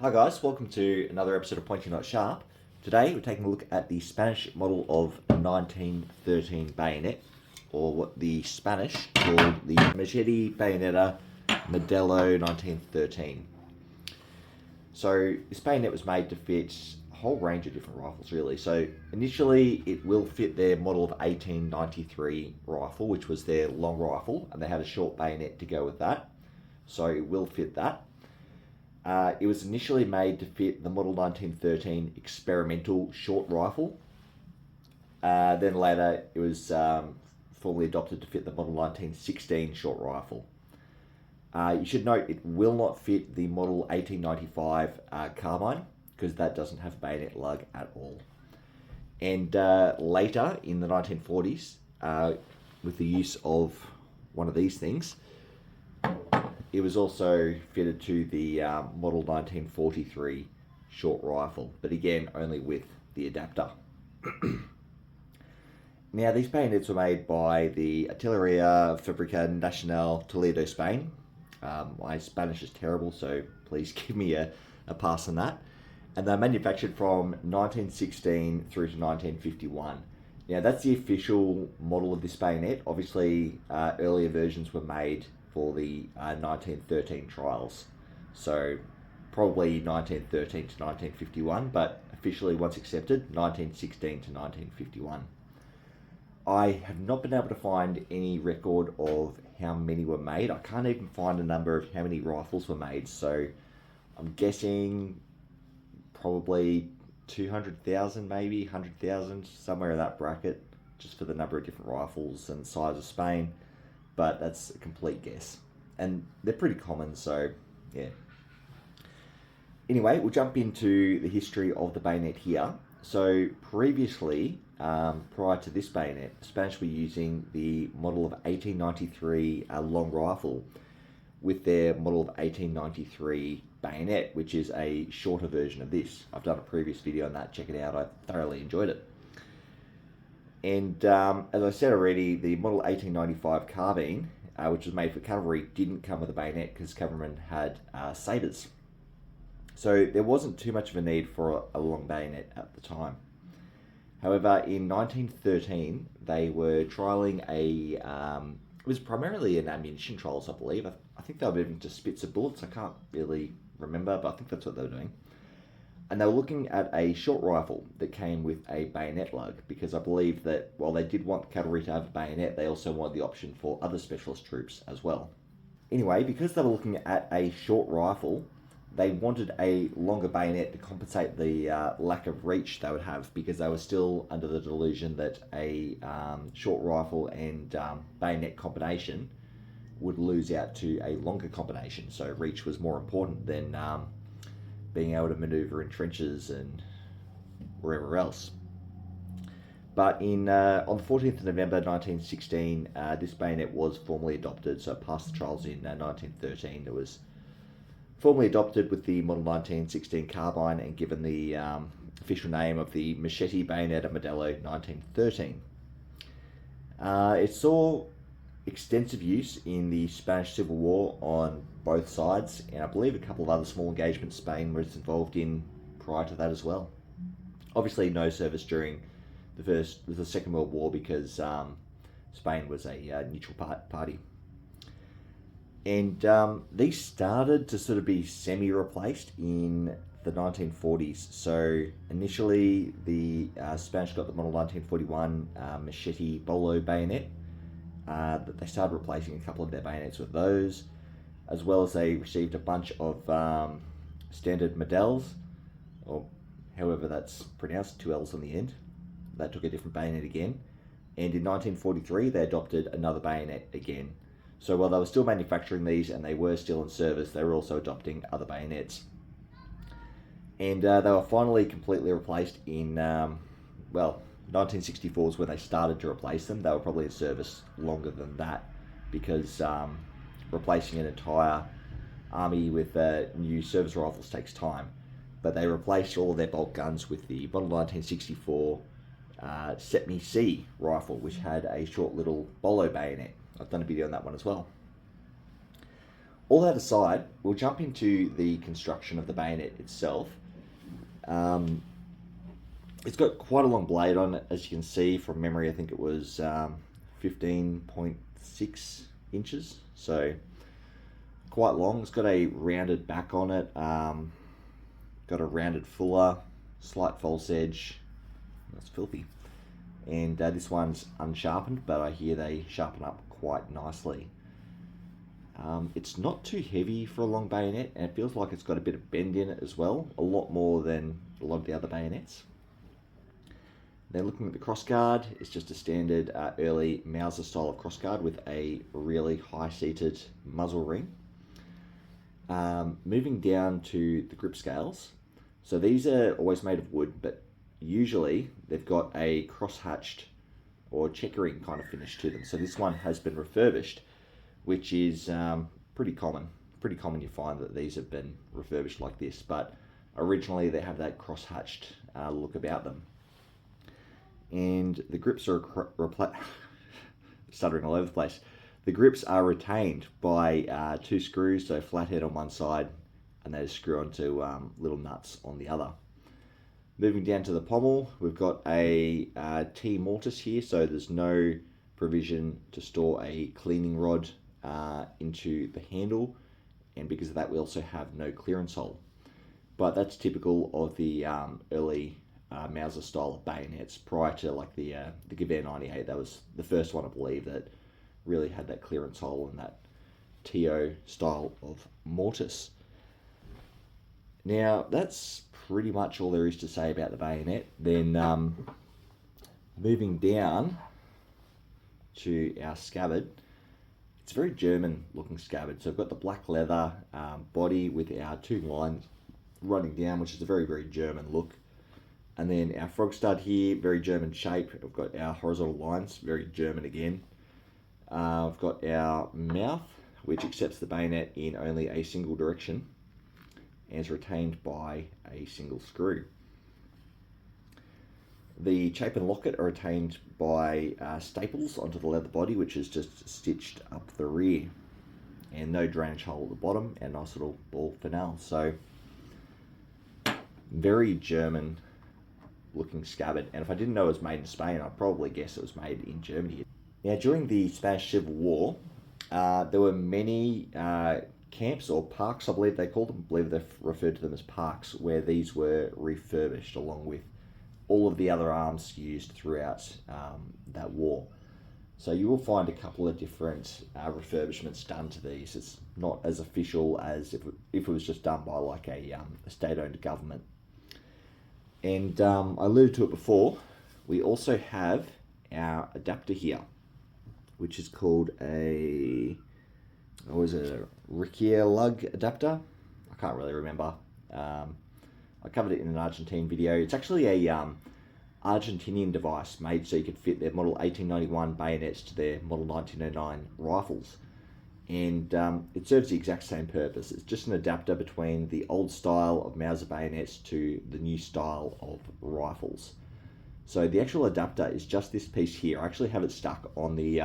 Hi guys, welcome to another episode of Pointy Not Sharp. Today we're taking a look at the Spanish model of 1913 bayonet, or what the Spanish called the Machete Bayonetta Modelo 1913. So this bayonet was made to fit a whole range of different rifles really. So initially it will fit their model of 1893 rifle, which was their long rifle, and they had a short bayonet to go with that. So it will fit that. It was initially made to fit the Model 1913 experimental short rifle. Then later it was formally adopted to fit the Model 1916 short rifle. You should note it will not fit the Model 1895 carbine because that doesn't have bayonet lug at all. And later in the 1940s, with the use of one of these things, it was also fitted to the Model 1943 short rifle, but again, only with the adapter. Now, these bayonets were made by the Artillería Fábrica Nacional Toledo, Spain. My Spanish is terrible, so please give me a pass on that. And they're manufactured from 1916 through to 1951. Now, that's the official model of this bayonet. Obviously, earlier versions were made for the 1913 trials. So probably 1913 to 1951, but officially once accepted, 1916 to 1951. I have not been able to find any record of how many were made. I can't even find a number of how many rifles were made, so I'm guessing probably 200,000, maybe 100,000, somewhere in that bracket, just for the number of different rifles and size of Spain. But that's a complete guess. And they're pretty common, so yeah. Anyway, we'll jump into the history of the bayonet here. So previously, prior to this bayonet, the Spanish were using the model of 1893 long rifle with their model of 1893 bayonet, which is a shorter version of this. I've done a previous video on that, check it out, I thoroughly enjoyed it. And as I said already, the Model 1895 carbine, which was made for cavalry, didn't come with a bayonet because cavalrymen had sabres. So there wasn't too much of a need for a long bayonet at the time. However, in 1913, they were trialling it was primarily an ammunition trials, I believe. I think they were moving to Spitzer bullets. I can't really remember, but I think that's what they were doing. And they were looking at a short rifle that came with a bayonet lug, because I believe that while they did want cavalry to have a bayonet, they also wanted the option for other specialist troops as well. Anyway, because they were looking at a short rifle, they wanted a longer bayonet to compensate the lack of reach they would have, because they were still under the delusion that a short rifle and bayonet combination would lose out to a longer combination. So reach was more important than being able to maneuver in trenches and wherever else. But on the 14th of November 1916, this bayonet was formally adopted, so it passed the trials in 1913. It was formally adopted with the Model 1916 carbine and given the official name of the Machete Bayonetta Modelo 1913. It saw extensive use in the Spanish Civil War on both sides, and I believe a couple of other small engagements Spain was involved in prior to that as well. Obviously no service during the Second World War, because Spain was a neutral party. And these started to sort of be semi-replaced in the 1940s. So initially the Spanish got the Model 1941 Machete Bolo bayonet. That they started replacing a couple of their bayonets with those, as well as they received a bunch of standard Models, or however that's pronounced, 2 L's on the end. That took a different bayonet again. And in 1943 they adopted another bayonet again. So while they were still manufacturing these and they were still in service, they were also adopting other bayonets. And they were finally completely replaced in, 1964 is when they started to replace them. They were probably in service longer than that, because replacing an entire army with new service rifles takes time. But they replaced all of their bolt guns with the Model 1964 Set-Me-See rifle, which had a short little bolo bayonet. I've done a video on that one as well. All that aside, we'll jump into the construction of the bayonet itself. Um, it's got quite a long blade on it, as you can see from memory. I think it was 15.6 inches, so quite long. It's got a rounded back on it, got a rounded fuller, slight false edge. That's filthy. And this one's unsharpened, but I hear they sharpen up quite nicely. It's not too heavy for a long bayonet, and it feels like it's got a bit of bend in it as well, a lot more than a lot of the other bayonets. Then looking at the crossguard, it's just a standard early Mauser style of crossguard with a really high-seated muzzle ring. Moving down to the grip scales. So these are always made of wood, but usually they've got a cross-hatched or checkering kind of finish to them. So this one has been refurbished, which is pretty common. Pretty common you find that these have been refurbished like this, but originally they have that cross-hatched look about them. And the grips are stuttering all over the place. The grips are retained by two screws, so flathead on one side, and they screw onto little nuts on the other. Moving down to the pommel, we've got a T-mortise here, so there's no provision to store a cleaning rod into the handle, and because of that we also have no clearance hole. But that's typical of the early Mauser style of bayonets prior to like the Gewehr 98. That was the first one, I believe, that really had that clearance hole and that TO style of mortise. Now that's pretty much all there is to say about the bayonet. Then moving down to our scabbard, it's a very German looking scabbard. So I've got the black leather body with our two lines running down, which is a very, very German look. And then our frog stud here, very German shape. We've got our horizontal lines, very German again. We've got our mouth, which accepts the bayonet in only a single direction and is retained by a single screw. The chape and locket are retained by staples onto the leather body, which is just stitched up the rear. And no drainage hole at the bottom, and a nice little ball finale. So, very German looking scabbard. And if I didn't know it was made in Spain, I'd probably guess it was made in Germany. Now, during the Spanish Civil War, there were many camps or parks, I believe they called them. I believe they referred to them as parks, where these were refurbished along with all of the other arms used throughout that war. So you will find a couple of different refurbishments done to these. It's not as official as if it was just done by like a state-owned government. And I alluded to it before, we also have our adapter here, which is called a Riquier lug adapter. I can't really remember. I covered it in an Argentine video. It's actually a Argentinian device made so you could fit their Model 1891 bayonets to their Model 1909 rifles. And it serves the exact same purpose. It's just an adapter between the old style of Mauser bayonets to the new style of rifles. So the actual adapter is just this piece here. I actually have it stuck on the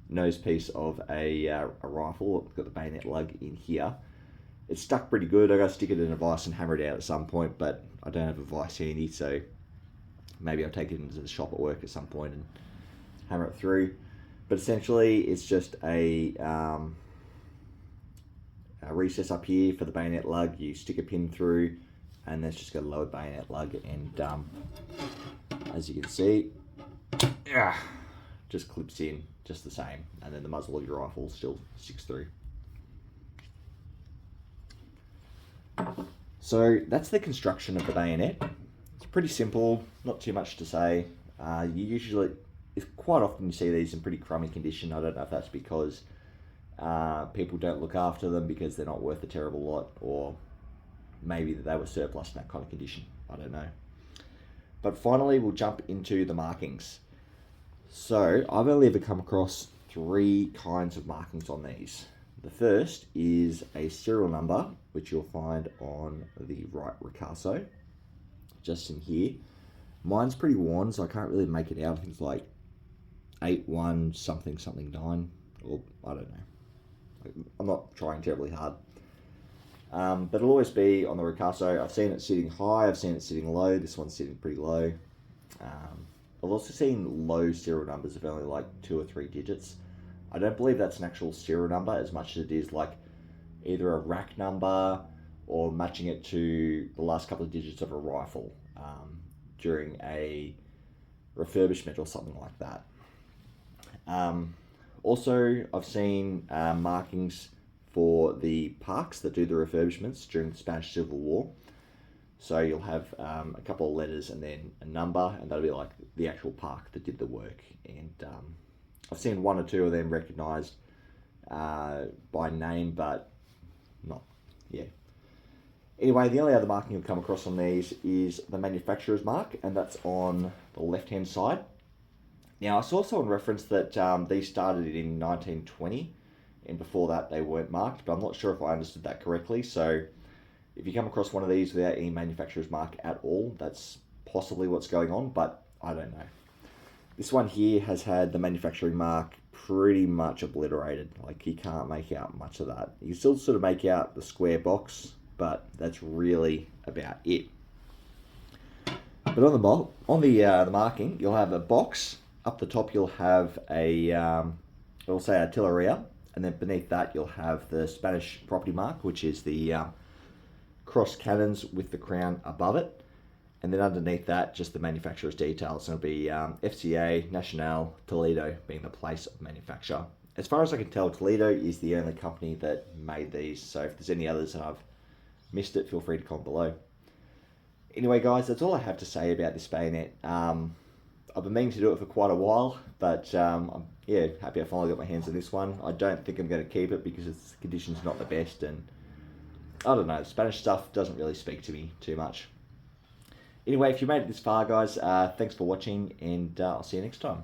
nose piece of a rifle. I've got the bayonet lug in here. It's stuck pretty good. I got to stick it in a vise and hammer it out at some point, but I don't have a vise handy, so maybe I'll take it into the shop at work at some point and hammer it through. But essentially, it's just a recess up here for the bayonet lug. You stick a pin through, and that's just got a lowered bayonet lug. And as you can see, just clips in just the same. And then the muzzle of your rifle still sticks through. So that's the construction of the bayonet. It's pretty simple, not too much to say. Quite often you see these in pretty crummy condition. I don't know if that's because people don't look after them because they're not worth a terrible lot, or maybe that they were surplus in that kind of condition. I don't know. But finally, we'll jump into the markings. So I've only ever come across 3 kinds of markings on these. The first is a serial number, which you'll find on the right ricasso, just in here. Mine's pretty worn, so I can't really make it out. I think it's like 81 something something 9, or I don't know. I'm not trying terribly hard. But it'll always be on the Ricasso. I've seen it sitting high, I've seen it sitting low. This one's sitting pretty low. I've also seen low serial numbers of only like 2 or 3 digits. I don't believe that's an actual serial number as much as it is like either a rack number or matching it to the last couple of digits of a rifle during a refurbishment or something like that. Also, I've seen markings for the parks that do the refurbishments during the Spanish Civil War. So you'll have a couple of letters and then a number, and that'll be like the actual park that did the work. And I've seen 1 or 2 of them recognised by name, but not, yeah. Anyway, the only other marking you'll come across on these is the manufacturer's mark, and that's on the left-hand side. Now, I saw someone reference that these started in 1920, and before that they weren't marked, but I'm not sure if I understood that correctly. So if you come across one of these without any manufacturer's mark at all, that's possibly what's going on, but I don't know. This one here has had the manufacturing mark pretty much obliterated. Like, you can't make out much of that. You can still sort of make out the square box, but that's really about it. But on the marking, you'll have a box. Up the top, you'll have it'll say Artilleria, and then beneath that, you'll have the Spanish property mark, which is the cross cannons with the crown above it. And then underneath that, just the manufacturer's details. So it'll be FCA, Nacional, Toledo being the place of manufacture. As far as I can tell, Toledo is the only company that made these. So if there's any others and I've missed it, feel free to comment below. Anyway, guys, that's all I have to say about this bayonet. I've been meaning to do it for quite a while, but I'm happy I finally got my hands on this one. I don't think I'm going to keep it because its condition's not the best, and I don't know, the Spanish stuff doesn't really speak to me too much. Anyway, if you made it this far, guys, thanks for watching, and I'll see you next time.